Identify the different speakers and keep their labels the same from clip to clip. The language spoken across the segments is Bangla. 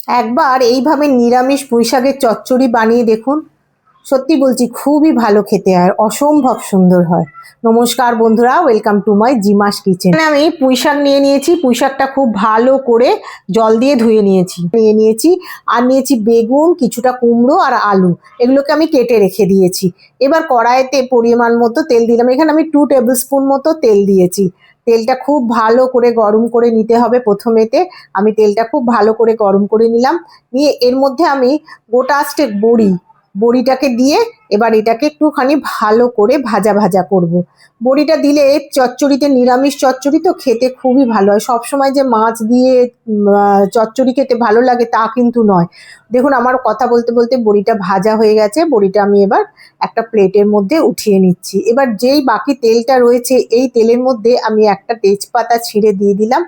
Speaker 1: একবার এইভাবে নিরামিষ পুঁইশাকের চচ্চড়ি বানিয়ে দেখুন। সত্যি বলছি, খুবই ভালো খেতে হয়, অসম্ভব সুন্দর হয়। নমস্কার বন্ধুরা, ওয়েলকাম টু মাই জিমাস কিচেন। আমি পুঁইশাক নিয়ে নিয়েছি। পুঁইশাকটা খুব ভালো করে জল দিয়ে ধুয়ে নিয়েছি। আর নিয়েছি বেগুন, কিছুটা কুমড়ো আর আলু। এগুলোকে আমি কেটে রেখে দিয়েছি। এবার কড়াইতে পরিমাণ মতো তেল দিলাম। এখানে আমি 2 টেবিল স্পুন মতো তেল দিয়েছি। তেলটা খুব ভালো করে গরম করে নিতে হবে। প্রথমেতে আমি তেলটা খুব ভালো করে গরম করে নিলাম। নিয়ে এর মধ্যে আমি গোটা আস্টেক বড়িটাকে দিয়ে এবার এটাকে একটুখানি ভালো করে ভাজা ভাজা করব। বড়িটা দিলে চচ্চড়িতে, নিরামিষ চচ্চড়ি তো খেতে খুবই ভালো হয়। সবসময় যে মাছ দিয়ে চচ্চড়ি খেতে ভালো লাগে তা কিন্তু নয়। দেখুন, আমার কথা বলতে বলতে বড়িটা ভাজা হয়ে গেছে। বড়িটা আমি এবার একটা প্লেটের মধ্যে উঠিয়ে নিচ্ছি। এবার যেই বাকি তেলটা রয়েছে, এই তেলের মধ্যে আমি একটা তেজপাতা ছিঁড়ে দিয়ে দিলাম।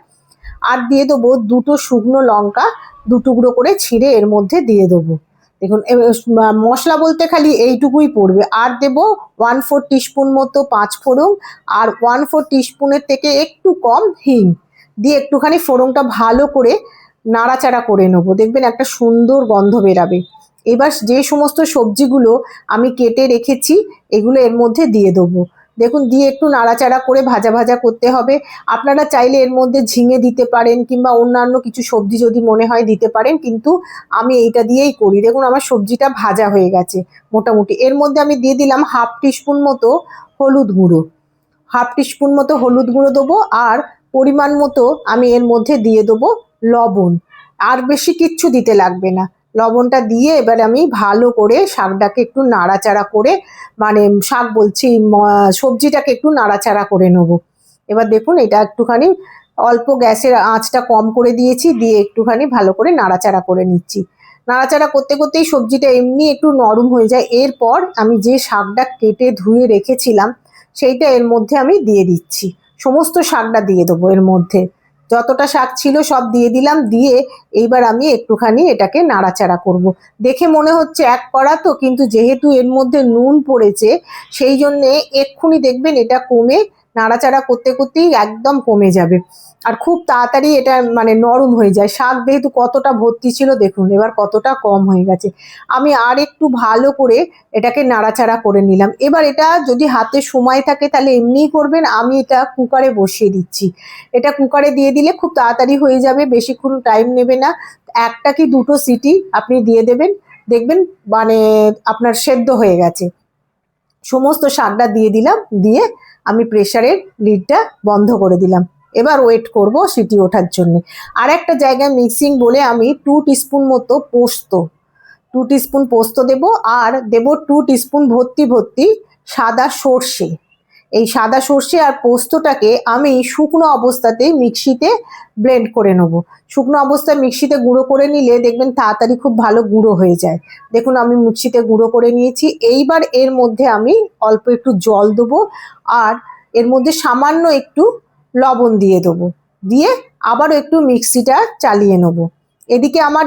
Speaker 1: আর দিয়ে দেবো 2টো শুকনো লঙ্কা 2 টুকরো করে ছিঁড়ে এর মধ্যে দিয়ে দেবো। দেখুন, মশলা বলতে খালি এইটুকুই পড়বে। আর দেবো 1/4 টিস্পুন মতো 5 ফোড়ন, আর 1/4 টিস্পুনের থেকে একটু কম হিং দিয়ে একটুখানি ফোড়নটা ভালো করে নাড়াচাড়া করে নেবো। দেখবেন একটা সুন্দর গন্ধ বেরাবে। এবার যে সমস্ত সবজিগুলো আমি কেটে রেখেছি এগুলো এর মধ্যে দিয়ে দেবো। দেখুন, দিয়ে একটু নাড়াচাড়া করে ভাজা ভাজা করতে হবে। আপনারা চাইলে এর মধ্যে ঝিঙে দিতে পারেন, কিংবা অন্যান্য কিছু সবজি যদি মনে হয় দিতে পারেন, কিন্তু আমি এইটা দিয়েই করি। দেখুন, আমার সবজিটা ভাজা হয়ে গেছে মোটামুটি। এর মধ্যে আমি দিয়ে দিলাম 1/2 টিস্পুন মতো হলুদ গুঁড়ো। 1/2 টিস্পুন মতো হলুদ গুঁড়ো দেবো। আর পরিমাণ মতো আমি এর মধ্যে দিয়ে দেবো লবণ। আর বেশি কিচ্ছু দিতে লাগবে না। লবণটা দিয়ে এবার আমি ভালো করে শাকটাকে একটু নাড়াচাড়া করে, মানে শাক বলছি, সবজিটাকে একটু নাড়াচাড়া করে নেবো। এবার দেখুন, এটা একটুখানি অল্প গ্যাসের আঁচটা কম করে দিয়েছি, দিয়ে একটুখানি ভালো করে নাড়াচাড়া করে নিচ্ছি। নাড়াচাড়া করতে করতেই সবজিটা এমনি একটু নরম হয়ে যায়। এরপর আমি যে শাকটা কেটে ধুয়ে রেখেছিলাম সেইটা এর মধ্যে আমি দিয়ে দিচ্ছি। সমস্ত শাকটা দিয়ে দেবো এর মধ্যে। যতটা শাক ছিল সব দিয়ে দিলাম। দিয়ে এইবার আমি একটুখানি এটাকে নাড়াচাড়া করব। দেখে মনে হচ্ছে এক কড়া তো, কিন্তু যেহেতু এর মধ্যে নুন পড়েছে সেই জন্যে এক্ষুনি দেখবেন এটা কমে, নাড়াচাড়া করতে করতেই একদম কমে যাবে। আর খুব তাড়াতাড়ি এটা মানে নরম হয়ে যায়। শাক যেহেতু কতটা ভর্তি ছিল, দেখুন এবার কতটা কম হয়ে গেছে। আমি আর একটু ভালো করে এটাকে নাড়াচাড়া করে নিলাম। এবার এটা যদি হাতে সময় থাকে তাহলে এমনিই করবেন। আমি এটা কুকারে বসিয়ে দিচ্ছি। এটা কুকারে দিয়ে দিলে খুব তাড়াতাড়ি হয়ে যাবে, বেশিক্ষণ টাইম নেবে না। একটা কি দুটো সিটি আপনি দিয়ে দেবেন, দেখবেন মানে আপনার সেদ্ধ হয়ে গেছে। সমস্ত শাকটা দিয়ে দিলাম। দিয়ে আমি প্রেসারের লিডটা বন্ধ করে দিলাম। এবার ওয়েট করব সিটি ওঠার জন্য। আর একটা জায়গায় মিক্সিং বলে আমি 2 টিস্পুন মতো পোস্ত, 2 টিস্পুন পোস্ত দেব। আর দেব 2 টিস্পুন ভর্তি ভর্তি সাদা সর্ষে। এই সাদা সর্ষে আর পোস্তটাকে আমি শুকনো অবস্থাতেই মিক্সিতে ব্লেন্ড করে নেব। শুকনো অবস্থায় মিক্সিতে গুঁড়ো করে নিলে দেখবেন তাড়াতাড়ি খুব ভালো গুঁড়ো হয়ে যায়। দেখুন, আমি মিক্সিতে গুঁড়ো করে নিয়েছি। এইবার এর মধ্যে আমি অল্প একটু জল দেবো। আর এর মধ্যে সামান্য একটু লবণ দিয়ে দেবো। দিয়ে আবারও একটু মিক্সিটা চালিয়ে নেবো। এদিকে আমার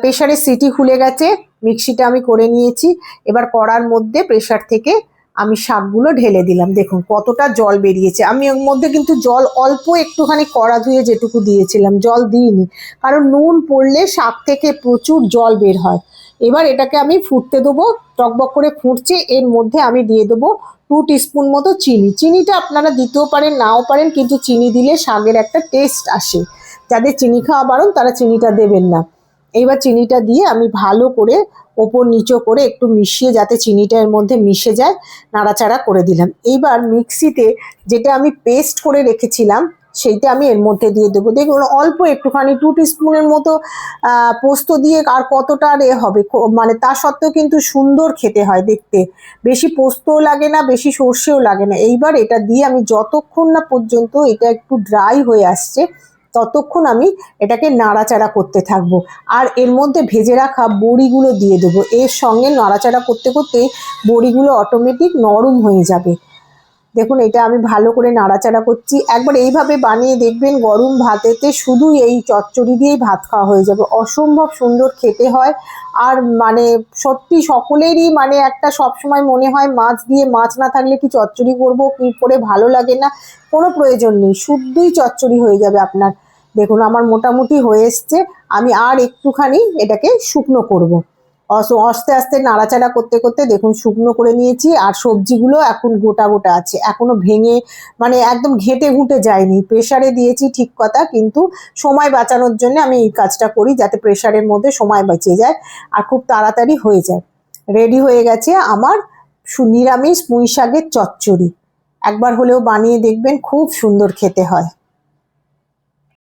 Speaker 1: প্রেসারের সিটি খুলে গেছে, মিক্সিটা আমি করে নিয়েছি। এবার কড়ার মধ্যে প্রেসার থেকে আমি শাকগুলো ঢেলে দিলাম। দেখুন কতটা জল বেরিয়েছে। আমি এর মধ্যে কিন্তু জল অল্প একটুখানি কড়া ধুয়ে যেটুকু দিয়েছিলাম, জল দিইনি, কারণ নুন পড়লে শাক থেকে প্রচুর জল বের হয়। এবার এটাকে আমি ফুটতে দেবো। টকবক করে ফুটছে, এর মধ্যে আমি দিয়ে দেবো 2 টিস্পুন মতো চিনি। চিনিটা আপনারা দিতেও পারেন, নাও পারেন, কিন্তু চিনি দিলে শাকের একটা টেস্ট আসে। যাদের চিনি খাওয়া বারণ তারা চিনিটা দেবেন না। এইবার চিনিটা দিয়ে আমি ভালো করে ওপর নিচো করে একটু মিশিয়ে, যাতে চিনিটা এর মধ্যে মিশে যায়, নাড়াচাড়া করে দিলাম। এইবার মিক্সিতে যেটা আমি পেস্ট করে রেখেছিলাম সেইটা আমি এর মধ্যে দিয়ে দেবো। দেখুন, অল্প একটুখানি 2 টিস্পুনের মতো পোস্ত দিয়ে আর কতটা আর হবে, মানে তা সত্ত্বেও কিন্তু সুন্দর খেতে হয় দেখতে। বেশি পোস্তও লাগে না, বেশি সর্ষেও লাগে না। এইবার এটা দিয়ে আমি যতক্ষণ না পর্যন্ত এটা একটু ড্রাই হয়ে আসছে ততক্ষণ আমি এটাকে নাড়াচাড়া করতে থাকবো। আর এর মধ্যে ভেজে রাখা বড়িগুলো দিয়ে দেবো। এর সঙ্গে নাড়াচাড়া করতে করতে বড়িগুলো অটোমেটিক নরম হয়ে যাবে। দেখুন, এটা আমি ভালো করে নাড়াচাড়া করছি। একবার এইভাবে বানিয়ে দেখবেন, গরম ভাতেতে শুধু এই চচ্চড়ি দিয়েই ভাত খাওয়া হয়ে যাবে। অসম্ভব সুন্দর খেতে হয়। আর মানে সত্যি সকলেরই মানে একটা সবসময় মনে হয় মাছ দিয়ে, মাছ না থাকলে কি চচ্চড়ি করবো, কি করে ভালো লাগে না, কোনো প্রয়োজন নেই, শুদ্ধই চচ্চড়ি হয়ে যাবে আপনার। দেখুন আমার মোটামুটি হয়ে এসছে। আমি আর একটুখানি এটাকে শুকনো করব। আস্তে আস্তে নাড়াচাড়া করতে করতে দেখুন শুকনো করে নিয়েছি। আর সবজিগুলো এখন গোটা গোটা আছে, এখনো ভেঙে মানে একদম ঘেঁটে ঘুঁটে যায়নি। প্রেসারে দিয়েছি ঠিক কথা, কিন্তু সময় বাঁচানোর জন্য আমি এই কাজটা করি, যাতে প্রেসারের মধ্যে সময় বেঁচে যায় আর খুব তাড়াতাড়ি হয়ে যায়। রেডি হয়ে গেছে আমার নিরামিষ পুঁই শাকের চচ্চড়ি। একবার হলেও বানিয়ে দেখবেন, খুব সুন্দর খেতে হয়।